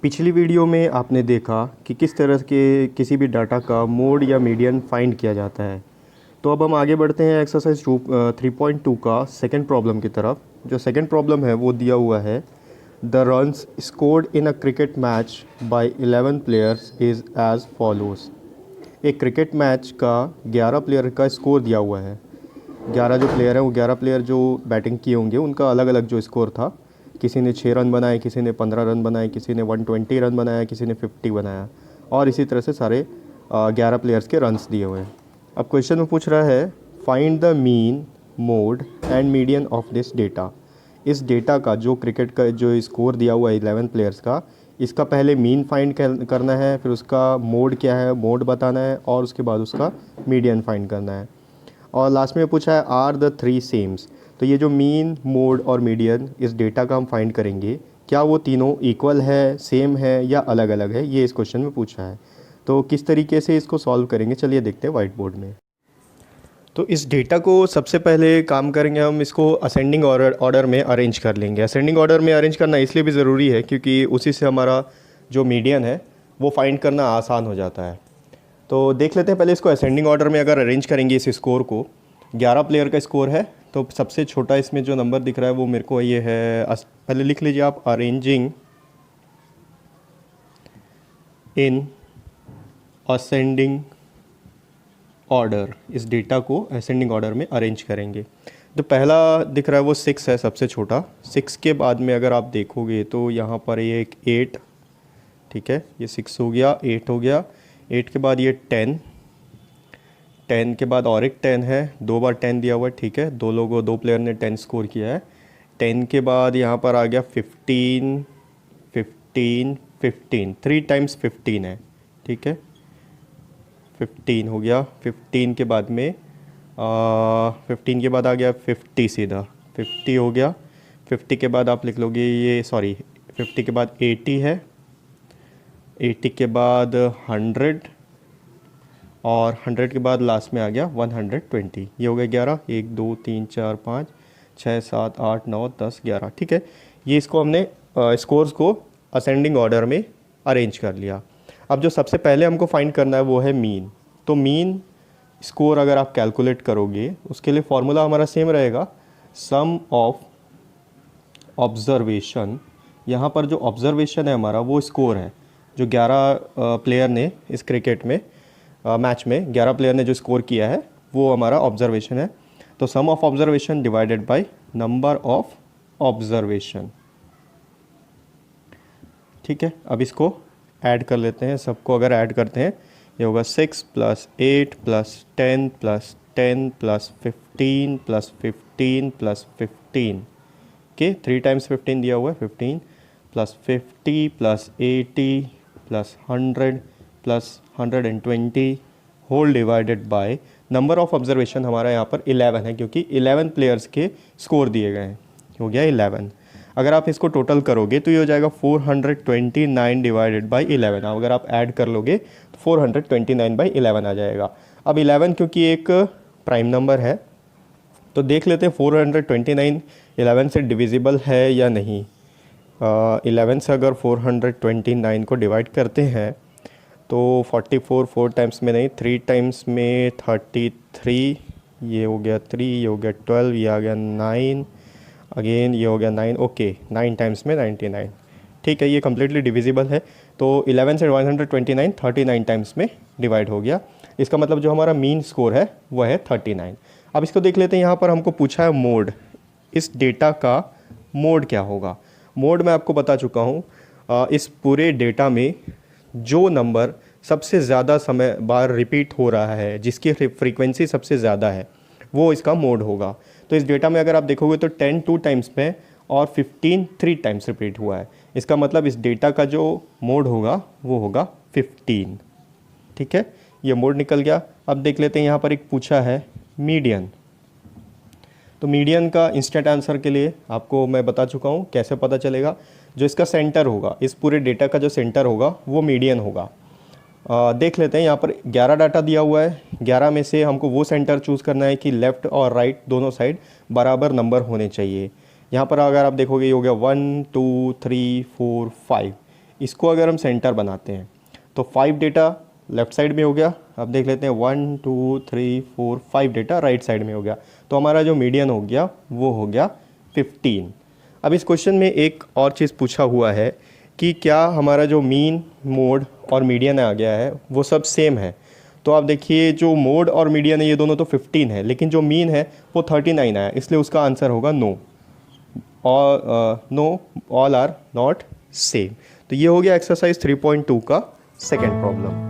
पिछली वीडियो में आपने देखा कि किस तरह के किसी भी डाटा का मोड या मीडियन फाइंड किया जाता है। तो अब हम आगे बढ़ते हैं एक्सरसाइज 3.2 का सेकंड प्रॉब्लम की तरफ। जो सेकंड प्रॉब्लम है वो दिया हुआ है, the runs scored in a cricket match by 11 players is as follows. एक क्रिकेट मैच का 11 प्लेयर का स्कोर दिया हुआ है। 11 जो प्लेयर हैं वो 11 प्लेयर जो बैटिंग किए होंगे उनका अलग अलग जो स्कोर था, किसी ने 6 रन बनाए, किसी ने 15 रन बनाए, किसी ने 120 रन बनाया, किसी ने 50 बनाया, और इसी तरह से सारे 11 प्लेयर्स के रन्स दिए हुए हैं। अब क्वेश्चन में पूछ रहा है, find the mean, mode and median of this data. इस डेटा का जो क्रिकेट का जो स्कोर दिया हुआ है 11 प्लेयर्स का, इसका पहले मीन फाइंड करना है, फिर उसका मोड क्या है मोड बताना है, और उसके बाद उसका मीडियन फाइंड करना है। और लास्ट में पूछा है, आर द थ्री सेम्स। तो ये जो मीन, मोड और मीडियन इस डेटा का हम फाइंड करेंगे, क्या वो तीनों इक्वल है, सेम है या अलग अलग है, ये इस क्वेश्चन में पूछा है। तो किस तरीके से इसको सॉल्व करेंगे, चलिए देखते हैं वाइट बोर्ड में। तो इस डेटा को सबसे पहले काम करेंगे हम, इसको असेंडिंग ऑर्डर में अरेंज कर लेंगे। असेंडिंग ऑर्डर में अरेंज करना इसलिए भी ज़रूरी है क्योंकि उसी से हमारा जो मीडियन है वो फाइंड करना आसान हो जाता है। तो देख लेते हैं पहले इसको असेंडिंग ऑर्डर में अगर अरेंज करेंगे इस स्कोर को। 11 प्लेयर का स्कोर है, तो सबसे छोटा इसमें जो नंबर दिख रहा है वो मेरे को ये है, पहले लिख लीजिए आप, अरेंजिंग इन असेंडिंग ऑर्डर। इस डेटा को असेंडिंग ऑर्डर में अरेंज करेंगे। तो पहला दिख रहा है वो 6 है, सबसे छोटा। 6 के बाद में अगर आप देखोगे तो यहाँ पर ये एक 8, ठीक है, ये 6 हो गया, 8 हो गया, 8 के बाद ये 10, 10 के बाद और एक 10 है, 2 बार 10 दिया हुआ है, ठीक है, दो प्लेयर ने 10 स्कोर किया है। 10 के बाद यहाँ पर आ गया 15, 15, 15, 3 टाइम्स 15 है, ठीक है, 15 हो गया। 15 के बाद में 15 के बाद आ गया 50, सीधा 50 हो गया। 50 के बाद आप लिख लोगे ये, सॉरी, 50 के बाद 80 है, 80 के बाद 100, और 100 के बाद लास्ट में आ गया 120। ये हो गया 11, 1 2 3 4 5 6 7 8 9 10 11, ठीक है। ये इसको हमने स्कोर्स को असेंडिंग ऑर्डर में अरेंज कर लिया। अब जो सबसे पहले हमको फाइंड करना है वो है मीन। तो मीन स्कोर अगर आप कैलकुलेट करोगे उसके लिए फॉर्मूला हमारा सेम रहेगा, सम ऑफ ऑब्जर्वेशन। यहाँ पर जो ऑब्जर्वेशन है हमारा वो स्कोर है, जो 11 प्लेयर ने इस क्रिकेट में मैच में 11 प्लेयर ने जो स्कोर किया है वो हमारा ऑब्जर्वेशन है। तो sum of observation divided by number of observation, ठीक है। अब इसको ऐड कर लेते हैं, सबको अगर ऐड करते हैं ये होगा 6 + 8 + 10 + 10 + 15 + 15 + 15 के 3 टाइम्स 15 दिया हुआ है, 15 + 50 + 80 + 100 + 120 whole divided by number of observation हमारा यहाँ पर 11 है, क्योंकि 11 प्लेयर्स के स्कोर दिए गए हैं, हो गया 11। अगर आप इसको टोटल करोगे तो ये हो जाएगा 429 डिवाइडेड बाई 11। अगर आप ऐड कर लोगे तो 429/11 आ जाएगा। अब 11 क्योंकि एक प्राइम नंबर है तो देख लेते हैं 429 11 से डिविजिबल है या नहीं। 11 से अगर 429 को डिवाइड करते हैं तो 44 4 टाइम्स में नहीं, 3 टाइम्स में 33, ये हो गया 3, ये हो गया 12, ये आ गया 9, अगेन ये हो गया 9, ओके, 9 टाइम्स में 99, ठीक है, ये कम्प्लीटली डिविजिबल है। तो 11 से 129 39 टाइम्स में डिवाइड हो गया। इसका मतलब जो हमारा मीन स्कोर है वह है 39। अब इसको देख लेते हैं, यहाँ पर हमको पूछा है मोड। इस डेटा का मोड क्या होगा। मोड मैं आपको बता चुका हूँ, इस पूरे डेटा में जो नंबर सबसे ज़्यादा समय बार रिपीट हो रहा है, जिसकी फ्रीक्वेंसी सबसे ज़्यादा है, वो इसका मोड होगा। तो इस डेटा में अगर आप देखोगे तो 10 2 टाइम्स में और 15 3 टाइम्स रिपीट हुआ है। इसका मतलब इस डेटा का जो मोड होगा वो होगा 15, ठीक है, ये मोड निकल गया। अब देख लेते हैं, यहाँ पर एक पूछा है मीडियन। तो मीडियन का इंस्टेंट आंसर के लिए आपको मैं बता चुका हूँ कैसे पता चलेगा। जो इसका सेंटर होगा, इस पूरे डेटा का जो सेंटर होगा वो मीडियन होगा। देख लेते हैं, यहाँ पर 11 डाटा दिया हुआ है, 11 में से हमको वो सेंटर चूज़ करना है कि लेफ़्ट और राइट दोनों साइड बराबर नंबर होने चाहिए। यहाँ पर अगर आप देखोगे ये हो गया 1 2 3 4 5, इसको अगर हम सेंटर बनाते हैं तो 5 डेटा लेफ्ट साइड में हो गया, अब देख लेते हैं 1 2 3 4 5 डेटा राइट साइड में हो गया, तो हमारा जो मीडियन हो गया वो हो गया 15। अब इस क्वेश्चन में एक और चीज़ पूछा हुआ है कि क्या हमारा जो मीन, मोड और मीडियन आ गया है वो सब सेम है। तो आप देखिए जो मोड और मीडियन है ये दोनों तो 15 है, लेकिन जो मीन है वो 39 आया, इसलिए उसका आंसर होगा नो, और no all are not same. तो ये हो गया एक्सरसाइज 3.2 का सेकेंड प्रॉब्लम।